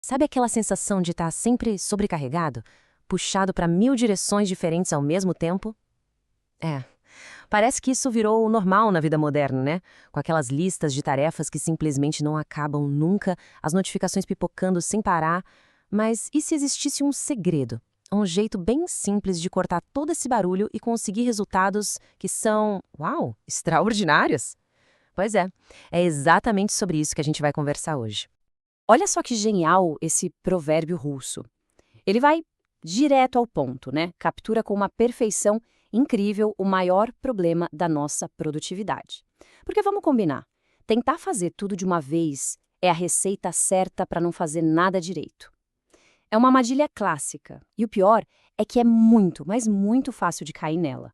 Sabe aquela sensação de estar sempre sobrecarregado, puxado para 1000 direções diferentes ao mesmo tempo? É, parece que isso virou o normal na vida moderna, né? Com aquelas listas de tarefas que simplesmente não acabam nunca, as notificações pipocando sem parar. Mas e se existisse um segredo? Um jeito bem simples de cortar todo esse barulho e conseguir resultados que são, uau, extraordinários? Pois é exatamente sobre isso que a gente vai conversar hoje. Olha só que genial esse provérbio russo. Ele vai direto ao ponto, né? Captura com uma perfeição incrível o maior problema da nossa produtividade. Porque vamos combinar, tentar fazer tudo de uma vez é a receita certa para não fazer nada direito. É uma armadilha clássica, e o pior é que é muito, mas muito fácil de cair nela.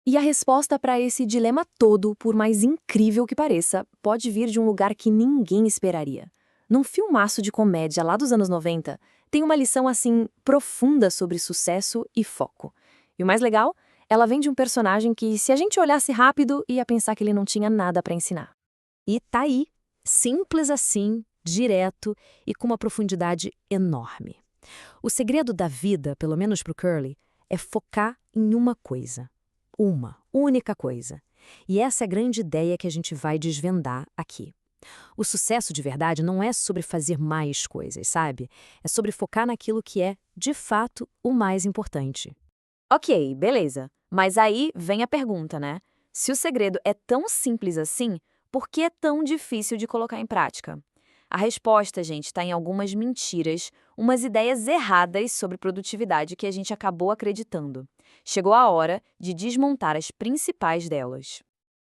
E a resposta para esse dilema todo, por mais incrível que pareça, pode vir de um lugar que ninguém esperaria. Num filmaço de comédia lá dos anos 90, tem uma lição assim profunda sobre sucesso e foco. E o mais legal, ela vem de um personagem que, se a gente olhasse rápido, ia pensar que ele não tinha nada para ensinar. E tá aí, simples assim, direto e com uma profundidade enorme. O segredo da vida, pelo menos para o Curly, é focar em uma coisa. Uma única coisa. E essa é a grande ideia que a gente vai desvendar aqui. O sucesso de verdade não é sobre fazer mais coisas, sabe? É sobre focar naquilo que é, de fato, o mais importante. Ok, beleza. Mas aí vem a pergunta, né? Se o segredo é tão simples assim, por que é tão difícil de colocar em prática? A resposta, gente, está em algumas mentiras, umas ideias erradas sobre produtividade que a gente acabou acreditando. Chegou a hora de desmontar as principais delas.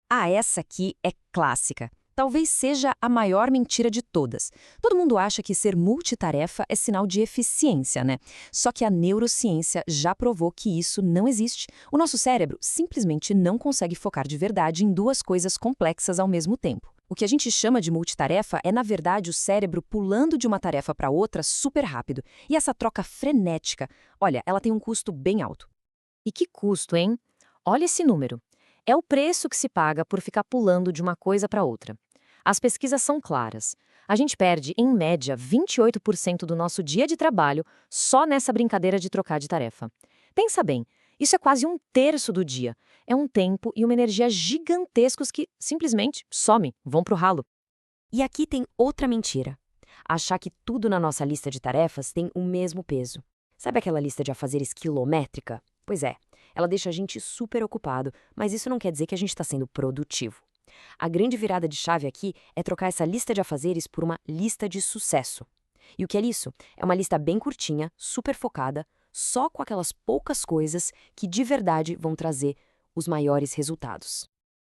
Ah, essa aqui é clássica. Talvez seja a maior mentira de todas. Todo mundo acha que ser multitarefa é sinal de eficiência, né? Só que a neurociência já provou que isso não existe. O nosso cérebro simplesmente não consegue focar de verdade em duas coisas complexas ao mesmo tempo. O que a gente chama de multitarefa é, na verdade, o cérebro pulando de uma tarefa para outra super rápido. E essa troca frenética, olha, ela tem um custo bem alto. E que custo, hein? Olha esse número. É o preço que se paga por ficar pulando de uma coisa para outra. As pesquisas são claras. A gente perde, em média, 28% do nosso dia de trabalho só nessa brincadeira de trocar de tarefa. Pensa bem, isso é quase um terço do dia. É um tempo e uma energia gigantescos que simplesmente somem, vão pro ralo. E aqui tem outra mentira. Achar que tudo na nossa lista de tarefas tem o mesmo peso. Sabe aquela lista de afazeres quilométrica? Pois é, ela deixa a gente super ocupado, mas isso não quer dizer que a gente está sendo produtivo. A grande virada de chave aqui é trocar essa lista de afazeres por uma lista de sucesso. E o que é isso? É uma lista bem curtinha, super focada, só com aquelas poucas coisas que de verdade vão trazer os maiores resultados.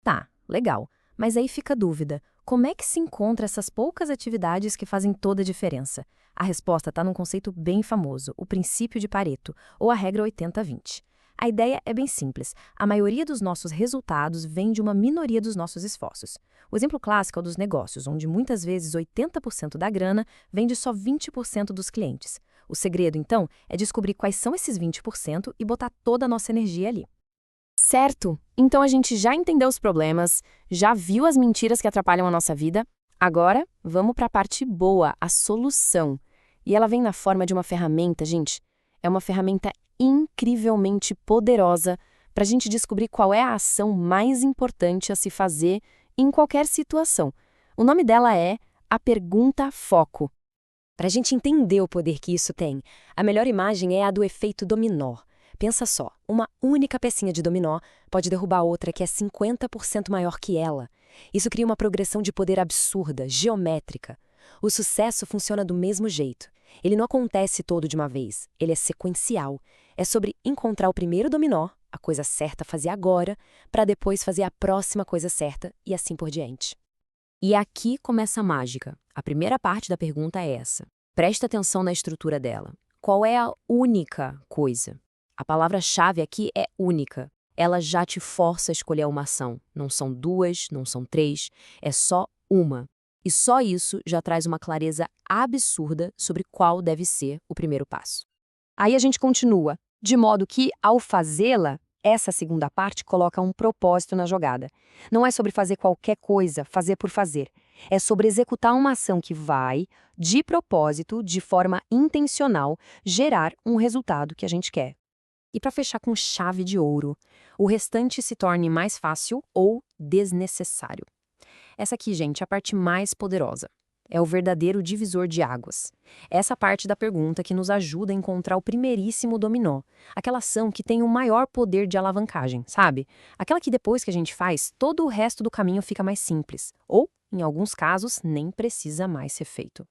Tá, legal. Mas aí fica a dúvida. Como é que se encontra essas poucas atividades que fazem toda a diferença? A resposta está num conceito bem famoso, o princípio de Pareto, ou a regra 80-20. A ideia é bem simples. A maioria dos nossos resultados vem de uma minoria dos nossos esforços. O exemplo clássico é o dos negócios, onde muitas vezes 80% da grana vem de só 20% dos clientes. O segredo, então, é descobrir quais são esses 20% e botar toda a nossa energia ali. Certo, então a gente já entendeu os problemas, já viu as mentiras que atrapalham a nossa vida. Agora, vamos para a parte boa, a solução. E ela vem na forma de uma ferramenta, gente. É uma ferramenta incrivelmente poderosa para a gente descobrir qual é a ação mais importante a se fazer em qualquer situação. O nome dela é a pergunta foco. Para a gente entender o poder que isso tem, a melhor imagem é a do efeito dominó. Pensa só, uma única pecinha de dominó pode derrubar outra que é 50% maior que ela. Isso cria uma progressão de poder absurda, geométrica. O sucesso funciona do mesmo jeito. Ele não acontece todo de uma vez, ele é sequencial. É sobre encontrar o primeiro dominó, a coisa certa a fazer agora, para depois fazer a próxima coisa certa e assim por diante. E aqui começa a mágica. A primeira parte da pergunta é essa. Presta atenção na estrutura dela. Qual é a única coisa? A palavra-chave aqui é única. Ela já te força a escolher uma ação. Não são duas, não são três, é só uma. E só isso já traz uma clareza absurda sobre qual deve ser o primeiro passo. Aí a gente continua, de modo que, ao fazê-la, Essa segunda parte coloca um propósito na jogada. Não é sobre fazer qualquer coisa, fazer por fazer. É sobre executar uma ação que vai, de propósito, de forma intencional, gerar um resultado que a gente quer. E para fechar com chave de ouro, o restante se torne mais fácil ou desnecessário. Essa aqui, gente, é a parte mais poderosa. É o verdadeiro divisor de águas. Essa parte da pergunta que nos ajuda a encontrar o primeiríssimo dominó. Aquela ação que tem o maior poder de alavancagem, sabe? Aquela que depois que a gente faz, todo o resto do caminho fica mais simples. Ou, em alguns casos, nem precisa mais ser feito.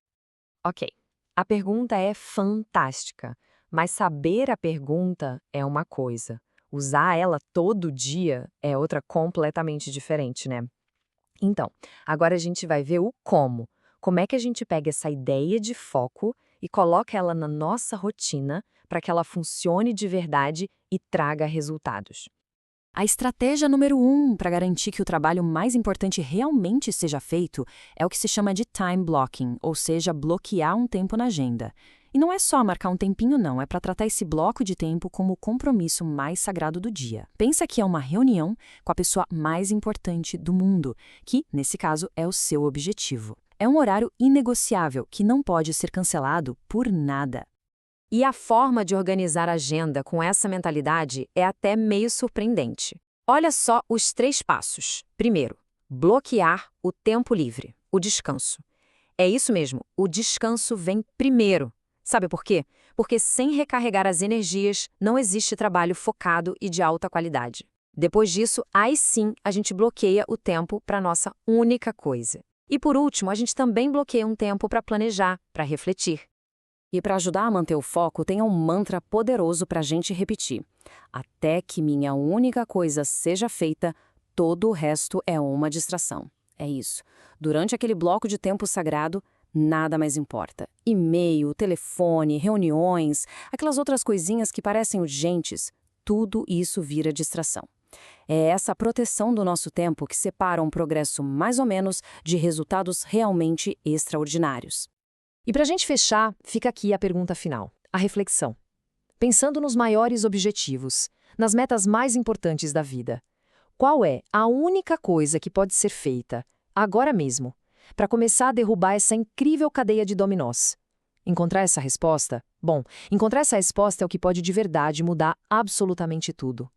Ok, a pergunta é fantástica, mas saber a pergunta é uma coisa. Usar ela todo dia é outra completamente diferente, né? Então, agora a gente vai ver o como. Como é que a gente pega essa ideia de foco e coloca ela na nossa rotina para que ela funcione de verdade e traga resultados. A estratégia número 1 para garantir que o trabalho mais importante realmente seja feito é o que se chama de time blocking, ou seja, bloquear um tempo na agenda. E não é só marcar um tempinho, não, é para tratar esse bloco de tempo como o compromisso mais sagrado do dia. Pensa que é uma reunião com a pessoa mais importante do mundo, que, nesse caso, é o seu objetivo. É um horário inegociável que não pode ser cancelado por nada. E a forma de organizar a agenda com essa mentalidade é até meio surpreendente. Olha só os 3 passos. Primeiro, bloquear o tempo livre, o descanso. É isso mesmo, o descanso vem primeiro. Sabe por quê? Porque sem recarregar as energias, não existe trabalho focado e de alta qualidade. Depois disso, aí sim a gente bloqueia o tempo para nossa única coisa. E por último, a gente também bloqueia um tempo para planejar, para refletir. E para ajudar a manter o foco, tem um mantra poderoso para a gente repetir. Até que minha única coisa seja feita, todo o resto é uma distração. É isso. Durante aquele bloco de tempo sagrado, nada mais importa. E-mail, telefone, reuniões, aquelas outras coisinhas que parecem urgentes, tudo isso vira distração. É essa proteção do nosso tempo que separa um progresso mais ou menos de resultados realmente extraordinários. E para a gente fechar, fica aqui a pergunta final, a reflexão. Pensando nos maiores objetivos, nas metas mais importantes da vida, qual é a única coisa que pode ser feita, agora mesmo, para começar a derrubar essa incrível cadeia de dominós? Encontrar essa resposta? Bom, encontrar essa resposta é o que pode de verdade mudar absolutamente tudo.